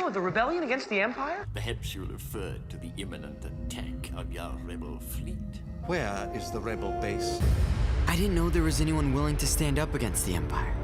of the rebellion against the Empire? Perhaps you referred to the imminent attack on your rebel fleet. Where is the rebel base? I didn't know there was anyone willing to stand up against the Empire.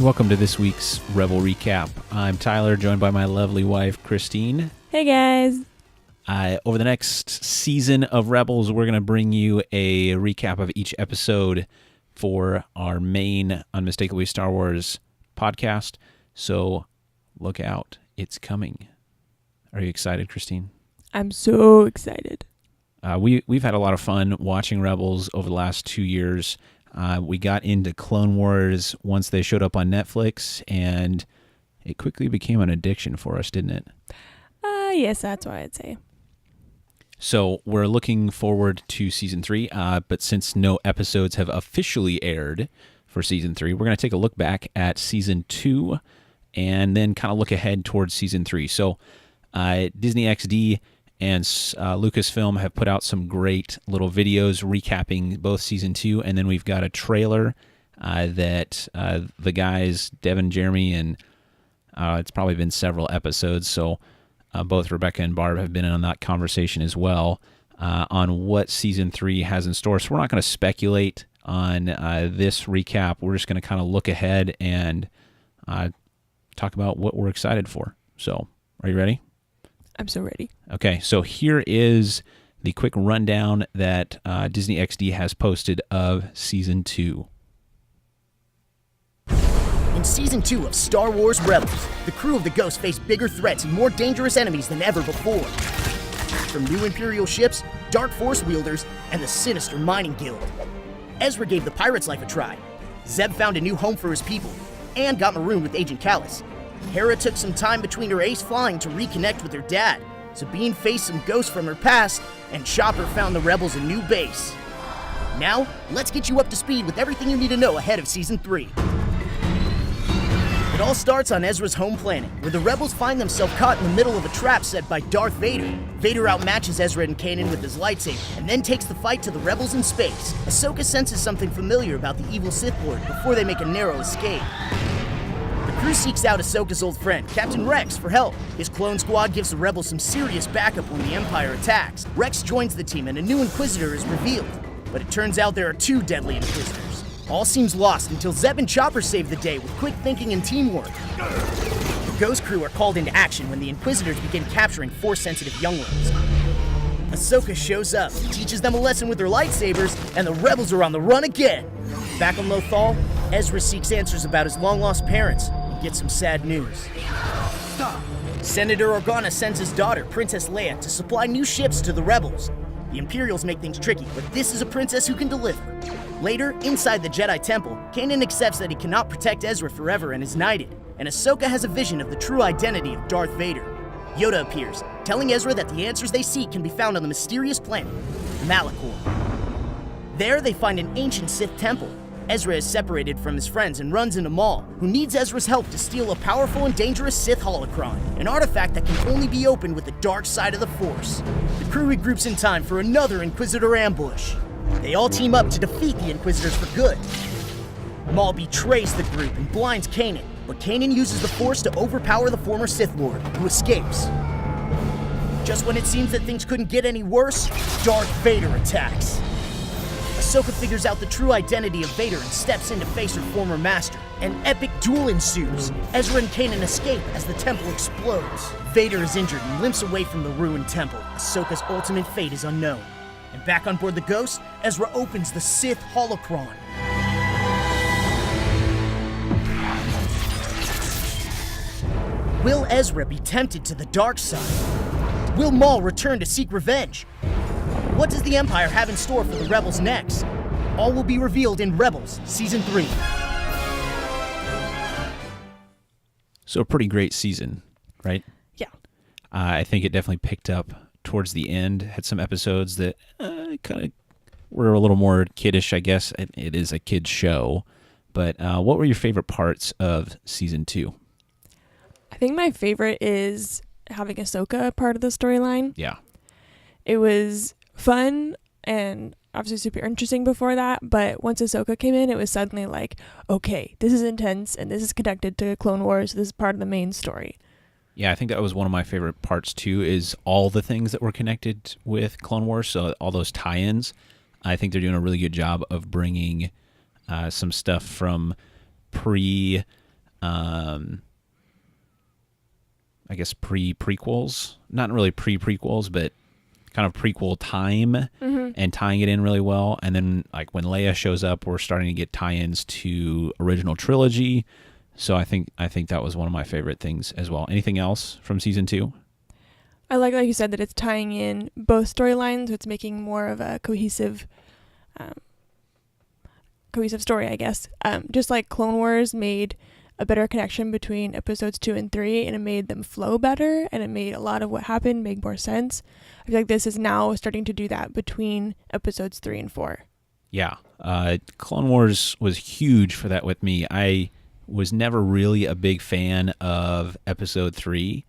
Welcome to this week's Rebel Recap. I'm Tyler, joined by my lovely wife, Christine. Hey, guys. Over the next season of Rebels, we're going to bring you a recap of each episode for our main Unmistakably Star Wars podcast. So look out. It's coming. Are you excited, Christine? I'm so excited. We've had a lot of fun watching Rebels over the last 2 years. We got into Clone Wars once they showed up on Netflix, and it quickly became an addiction for us, didn't it? Yes, that's what I'd say. So we're looking forward to Season 3, but since no episodes have officially aired for Season 3, we're going to take a look back at Season 2 and then kind of look ahead towards Season 3. So Disney XD and Lucasfilm have put out some great little videos recapping both Season 2, and then we've got a trailer that the guys, Devin, Jeremy, and it's probably been several episodes, so both Rebecca and Barb have been in on that conversation as well on what Season 3 has in store. So we're not going to speculate on this recap. We're just going to kind of look ahead and talk about what we're excited for. So, are you ready? I'm so ready. Okay, so here is the quick rundown that Disney XD has posted of Season 2. In Season 2 of Star Wars Rebels, the crew of the Ghost face bigger threats and more dangerous enemies than ever before. From new Imperial ships, dark Force wielders, and the sinister Mining Guild. Ezra gave the pirates' life a try. Zeb found a new home for his people, and got marooned with Agent Callus. Hera took some time between her ace flying to reconnect with her dad. Sabine faced some ghosts from her past, and Chopper found the rebels a new base. Now, let's get you up to speed with everything you need to know ahead of Season 3. It all starts on Ezra's home planet, where the rebels find themselves caught in the middle of a trap set by Darth Vader. Vader outmatches Ezra and Kanan with his lightsaber, and then takes the fight to the rebels in space. Ahsoka senses something familiar about the evil Sith Lord before they make a narrow escape. The crew seeks out Ahsoka's old friend, Captain Rex, for help. His clone squad gives the rebels some serious backup when the Empire attacks. Rex joins the team and a new Inquisitor is revealed. But it turns out there are two deadly Inquisitors. All seems lost until Zeb and Chopper save the day with quick thinking and teamwork. The Ghost crew are called into action when the Inquisitors begin capturing Force-sensitive younglings. Ahsoka shows up, teaches them a lesson with her lightsabers, and the rebels are on the run again. Back on Lothal, Ezra seeks answers about his long-lost parents and gets some sad news. Senator Organa sends his daughter, Princess Leia, to supply new ships to the rebels. The Imperials make things tricky, but this is a princess who can deliver. Later, inside the Jedi Temple, Kanan accepts that he cannot protect Ezra forever and is knighted, and Ahsoka has a vision of the true identity of Darth Vader. Yoda appears, telling Ezra that the answers they seek can be found on the mysterious planet, Malachor. There, they find an ancient Sith temple. Ezra is separated from his friends and runs into Maul, who needs Ezra's help to steal a powerful and dangerous Sith holocron, an artifact that can only be opened with the dark side of the Force. The crew regroups in time for another Inquisitor ambush. They all team up to defeat the Inquisitors for good. Maul betrays the group and blinds Kanan, but Kanan uses the Force to overpower the former Sith Lord, who escapes. Just when it seems that things couldn't get any worse, Darth Vader attacks. Ahsoka figures out the true identity of Vader and steps in to face her former master. An epic duel ensues. Ezra and Kanan escape as the temple explodes. Vader is injured and limps away from the ruined temple. Ahsoka's ultimate fate is unknown. And back on board the Ghost, Ezra opens the Sith holocron. Will Ezra be tempted to the dark side? Will Maul return to seek revenge? What does the Empire have in store for the Rebels next? All will be revealed in Rebels Season 3. So a pretty great season, right? Yeah. I think it definitely picked up towards the end had some episodes that kind of were a little more kiddish, I guess. It is a kid's show. But what were your favorite parts of season 2? I think my favorite is having Ahsoka part of the storyline. Yeah. It was fun and obviously super interesting before that, but once Ahsoka came in, it was suddenly like, okay, this is intense and this is connected to Clone Wars. This is part of the main story. Yeah, I think that was one of my favorite parts too, is all the things that were connected with Clone Wars, so all those tie-ins. I think they're doing a really good job of bringing some stuff from prequels, not really pre-prequels, but kind of prequel time, and tying it in really well. And then like when Leia shows up, we're starting to get tie-ins to original trilogy. So I think that was one of my favorite things as well. Anything else from season 2? I like you said, that it's tying in both storylines. So it's making more of a cohesive story, I guess. Just like Clone Wars made a better connection between episodes 2 and 3, and it made them flow better, and it made a lot of what happened make more sense. I feel like this is now starting to do that between episodes 3 and 4. Yeah. Clone Wars was huge for that with me. I was never really a big fan of episode 3,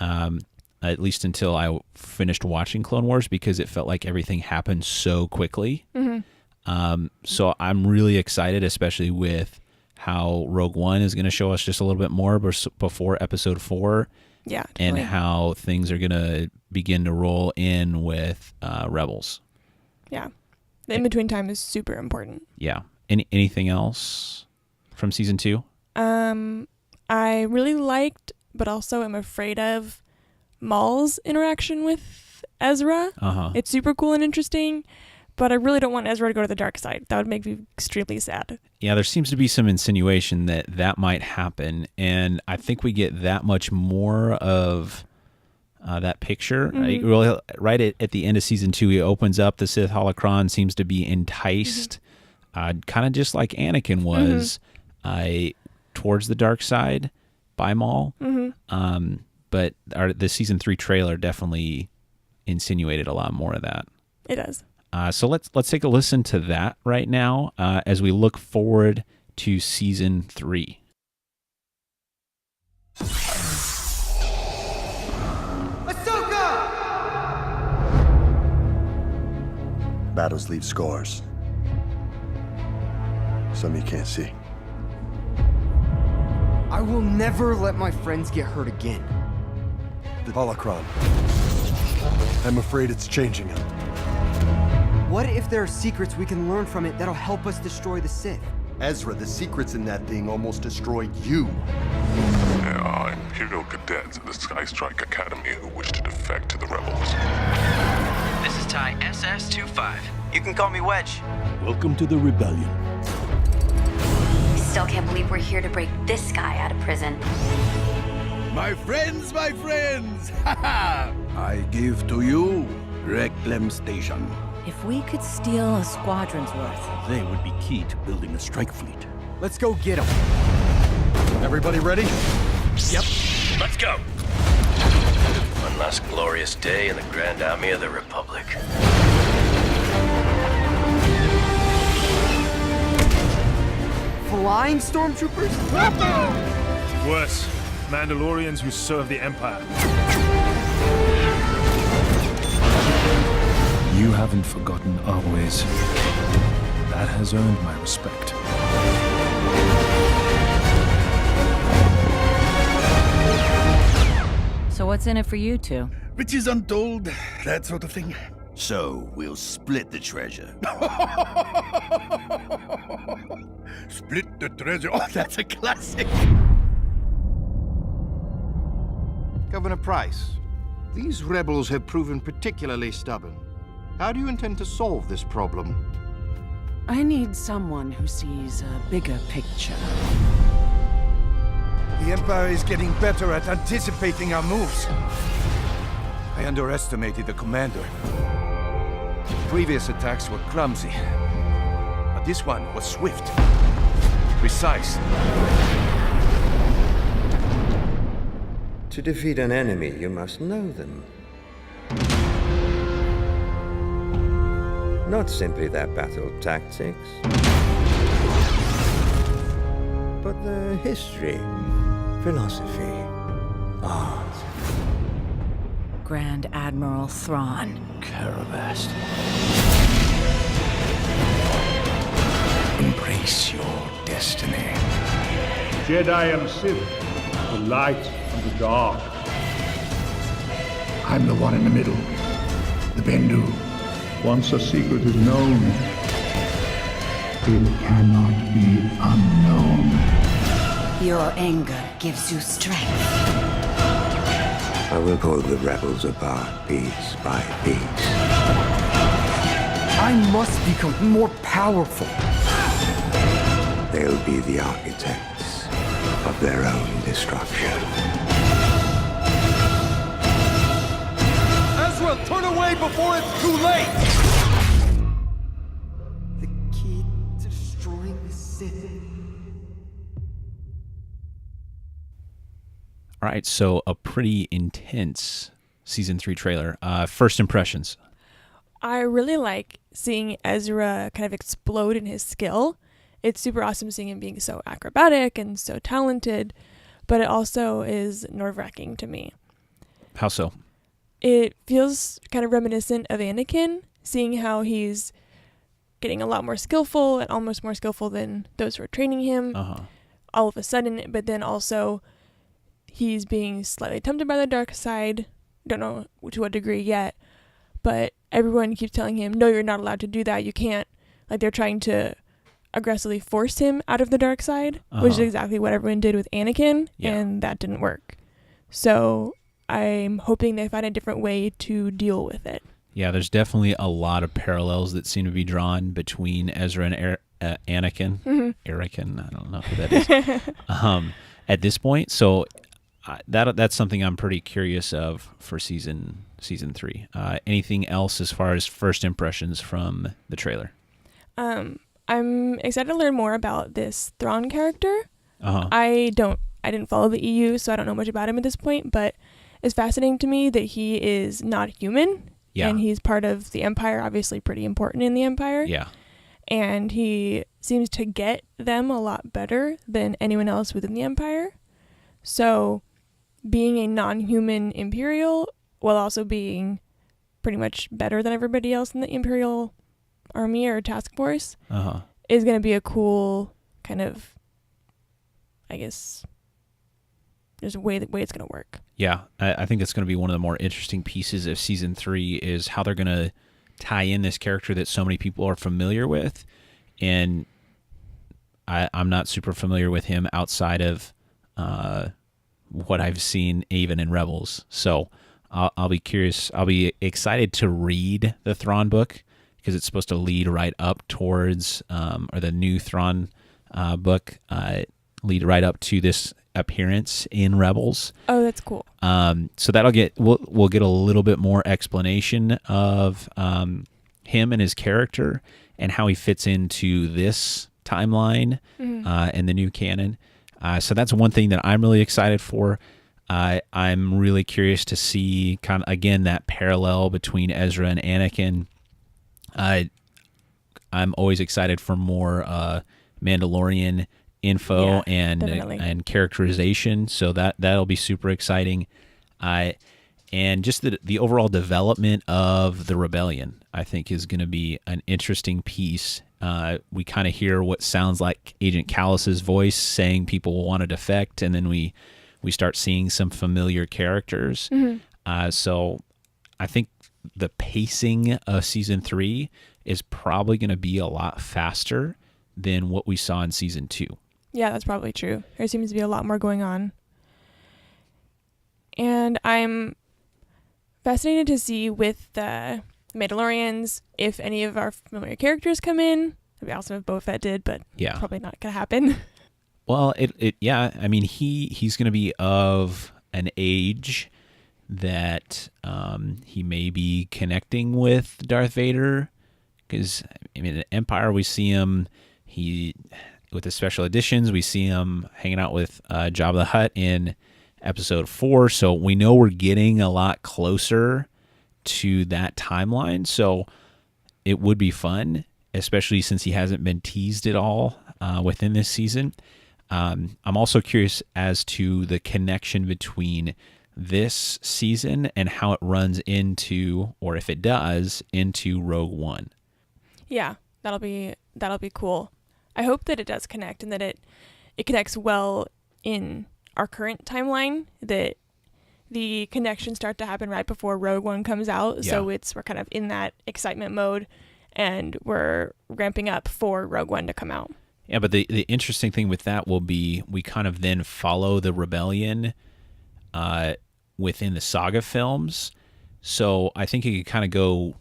at least until I finished watching Clone Wars, because it felt like everything happened so quickly. So I'm really excited, especially with how Rogue One is going to show us just a little bit more before episode 4. Yeah, and definitely. how things are going to begin to roll in with Rebels. Yeah. The in-between time is super important. Yeah. Anything else from season 2? I really liked, but also am afraid of, Maul's interaction with Ezra. It's super cool and interesting, but I really don't want Ezra to go to the dark side. That would make me extremely sad. Yeah, there seems to be some insinuation that might happen, and I think we get that much more of that picture. Right at the end of season 2, he opens up, the Sith holocron seems to be enticed, kind of just like Anakin was, towards the dark side by Maul. But the season 3 trailer definitely insinuated a lot more of that. It does. So let's take a listen to that right now as we look forward to season 3. Battles leave scars. Some you can't see. I will never let my friends get hurt again. The holocron. I'm afraid it's changing him. What if there are secrets we can learn from it that'll help us destroy the Sith? Ezra, the secrets in that thing almost destroyed you. There are Imperial cadets at the Sky Strike Academy who wish to defect to the Rebels. This is Ty SS-25. You can call me Wedge. Welcome to the rebellion. Still can't believe we're here to break this guy out of prison. My friends, I give to you Reclaim Station. If we could steal a squadron's worth, They would be key to building a strike fleet. Let's go get them. Everybody ready? Yep. Let's go. One last glorious day in the Grand Army of the Republic. Flying stormtroopers? Worse, Mandalorians who serve the Empire. You haven't forgotten our ways. That has earned my respect. so what's in it for you two? Riches untold, that sort of thing. So, we'll split the treasure. Split the treasure. Oh, that's a classic. Governor Price, these rebels have proven particularly stubborn. How do you intend to solve this problem? I need someone who sees a bigger picture. The Empire is getting better at anticipating our moves. I underestimated the commander. Previous attacks were clumsy, but this one was swift, precise. To defeat an enemy, you must know them. Not simply their battle tactics, but the history, philosophy, art. Grand Admiral Thrawn. Caravast. Embrace your destiny. Jedi and Sith, the light and the dark. I'm the one in the middle, the Bendu. Once a secret is known, it cannot be unknown. Your anger gives you strength. I will pull the rebels apart piece by piece. I must become more powerful. They'll be the architects of their own destruction. Ezra, turn away before it's too late! The key to destroying the Sith. All right, so a pretty intense season 3 trailer. First impressions. I really like seeing Ezra kind of explode in his skill. It's super awesome seeing him being so acrobatic and so talented, but it also is nerve-wracking to me. How so? It feels kind of reminiscent of Anakin, seeing how he's getting a lot more skillful and almost more skillful than those who are training him all of a sudden, but then also he's being slightly tempted by the dark side. Don't know to what degree yet, but everyone keeps telling him, no, you're not allowed to do that. You can't. Like, they're trying to aggressively force him out of the dark side, which is exactly what everyone did with Anakin, and that didn't work. So I'm hoping they find a different way to deal with it. Yeah, there's definitely a lot of parallels that seem to be drawn between Ezra and Anakin. Anakin, I don't know who that is. At this point, so that's something I'm pretty curious of for season 3. Anything else as far as first impressions from the trailer? I'm excited to learn more about this Thrawn character. I didn't follow the EU, so I don't know much about him at this point, but it's fascinating to me that he is not human. Yeah. And he's part of the Empire, obviously pretty important in the Empire. Yeah. And he seems to get them a lot better than anyone else within the Empire. So being a non-human Imperial while also being pretty much better than everybody else in the Imperial Army or task force is going to be a cool kind of, I guess, there's a way it's going to work. Yeah, I think that's going to be one of the more interesting pieces of season 3 is how they're going to tie in this character that so many people are familiar with. And I'm not super familiar with him outside of what I've seen even in Rebels. So I'll be curious. I'll be excited to read the Thrawn book because it's supposed to lead right up towards, or the new Thrawn book lead right up to this appearance in Rebels. Oh, that's cool. So that'll we'll get a little bit more explanation of him and his character and how he fits into this timeline and the new canon. So that's one thing that I'm really excited for. I'm really curious to see kind of again that parallel between Ezra and Anakin. I'm always excited for more Mandalorian info and characterization, so that'll be super exciting. And just the overall development of the rebellion, I think, is going to be an interesting piece. We kind of hear what sounds like Agent Callus's voice saying people want to defect, and then we start seeing some familiar characters. So I think the pacing of season 3 is probably going to be a lot faster than what we saw in season 2. Yeah, that's probably true. There seems to be a lot more going on. And I'm fascinated to see with the Mandalorians if any of our familiar characters come in. It'd be awesome if Boba Fett did, but probably not going to happen. Well, I mean, he's going to be of an age that he may be connecting with Darth Vader, because I mean, in Empire we see him. With the special editions, we see him hanging out with Jabba the Hutt in episode 4, so we know we're getting a lot closer to that timeline. So it would be fun, especially since he hasn't been teased at all within this season. I'm also curious as to the connection between this season and how it runs into, or if it does, into Rogue One. Yeah, that'll be cool. I hope that it does connect and that it connects well in our current timeline, that the connections start to happen right before Rogue One comes out. Yeah. So we're kind of in that excitement mode and we're ramping up for Rogue One to come out. Yeah, but the interesting thing with that will be we kind of then follow the rebellion within the saga films. So I think it could kind of go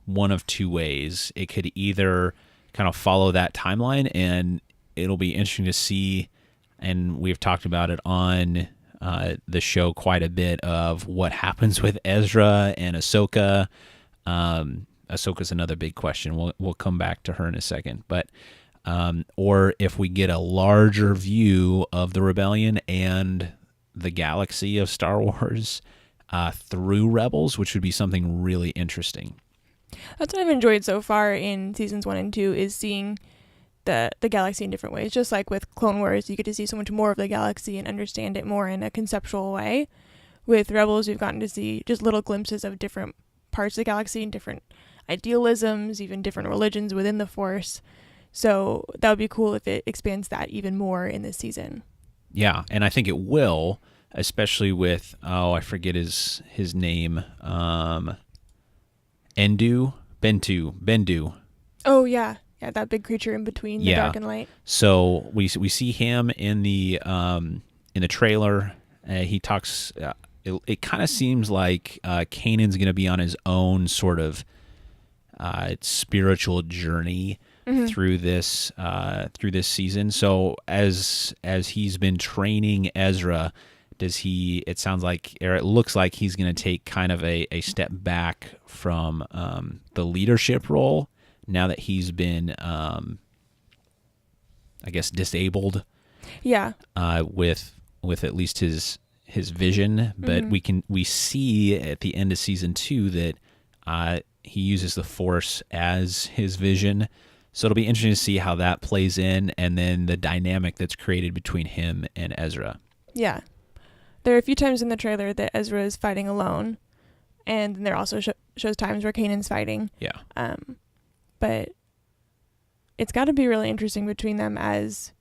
one of two ways. It could either kind of follow that timeline, and it'll be interesting to see, and we've talked about it on the show quite a bit, of what happens with Ezra and Ahsoka. Ahsoka's another big question. We'll come back to her in a second. But or if we get a larger view of the rebellion and the galaxy of Star Wars through Rebels, which would be something really interesting. That's what I've enjoyed so far in seasons 1 and 2, is seeing the galaxy in different ways. Just like with Clone Wars, you get to see so much more of the galaxy and understand it more in a conceptual way. With Rebels, we've gotten to see just little glimpses of different parts of the galaxy and different idealisms, even different religions within the Force. So that would be cool if it expands that even more in this season. Yeah, and I think it will, especially with, I forget his name, Bendu. Oh, yeah. Yeah, that big creature in between the dark and light. So we see him in the trailer. He talks. It kind of seems like Kanan's going to be on his own sort of spiritual journey through this season. So as he's been training Ezra, it sounds like, or it looks like he's going to take kind of a step back from the leadership role now that he's been I guess disabled. Yeah. With at least his vision, but we see at the end of season 2 that he uses the Force as his vision. So it'll be interesting to see how that plays in, and then the dynamic that's created between him and Ezra. Yeah. There are a few times in the trailer that Ezra is fighting alone, and then there also shows times where Kanan's fighting. Yeah. But it's got to be really interesting between them, as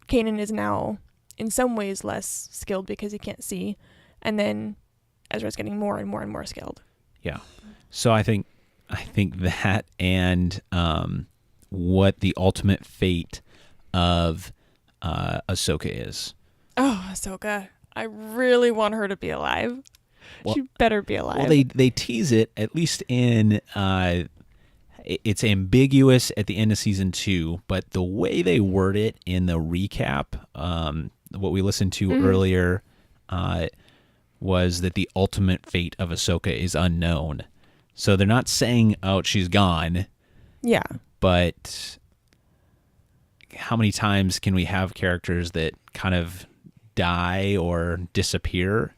Kanan is now in some ways less skilled because he can't see, and then Ezra's getting more and more and more skilled. Yeah. So I think that, and what the ultimate fate of Ahsoka is. Oh, Ahsoka. I really want her to be alive. Well, she better be alive. Well, they tease it, at least in it's ambiguous at the end of season 2, but the way they word it in the recap, what we listened to earlier, was that the ultimate fate of Ahsoka is unknown. So they're not saying, oh, she's gone. Yeah. But how many times can we have characters that kind of die or disappear?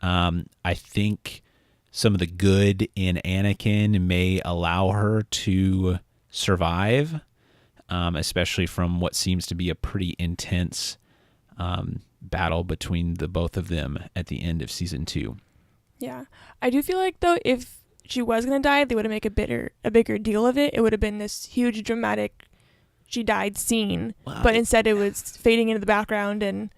I think some of the good in Anakin may allow her to survive, especially from what seems to be a pretty intense battle between the both of them at the end of season 2. Yeah. I do feel like, though, if she was going to die, they would have made a bigger deal of it. It would have been this huge dramatic she died scene, but instead it was fading into the background and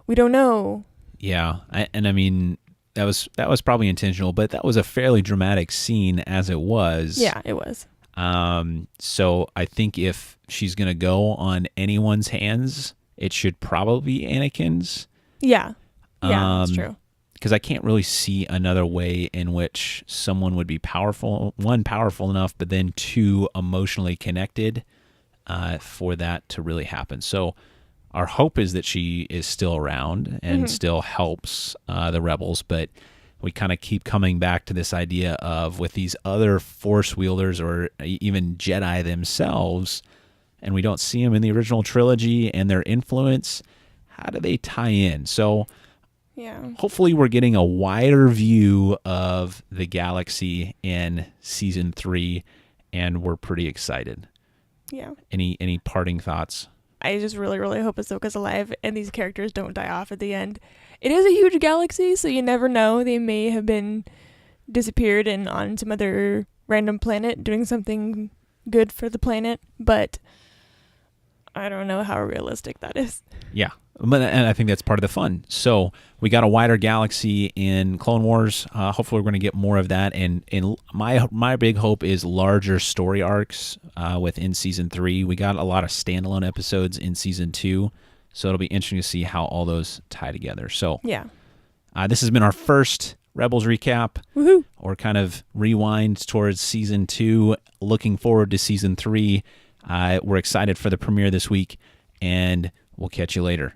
we don't know. Yeah. I mean, that was probably intentional, but that was a fairly dramatic scene as it was. Yeah, it was. So I think if she's going to go on anyone's hands, it should probably be Anakin's. Yeah. Yeah, that's true. Because I can't really see another way in which someone would be powerful enough, but then 2, emotionally connected for that to really happen. So our hope is that she is still around and still helps the rebels, but we kind of keep coming back to this idea of, with these other Force wielders or even Jedi themselves, and we don't see them in the original trilogy and their influence, how do they tie in? So yeah, hopefully we're getting a wider view of the galaxy in season 3, and we're pretty excited. Yeah. Any parting thoughts? I just really, really hope Ahsoka's alive and these characters don't die off at the end. It is a huge galaxy, so you never know. They may have been disappeared and on some other random planet doing something good for the planet, but I don't know how realistic that is. Yeah, and I think that's part of the fun. So we got a wider galaxy in Clone Wars. Hopefully we're going to get more of that. And my big hope is larger story arcs within Season 3. We got a lot of standalone episodes in Season 2, so it'll be interesting to see how all those tie together. So yeah, this has been our first Rebels recap. Woohoo! Or kind of rewind towards Season 2. Looking forward to Season 3. We're excited for the premiere this week, and we'll catch you later.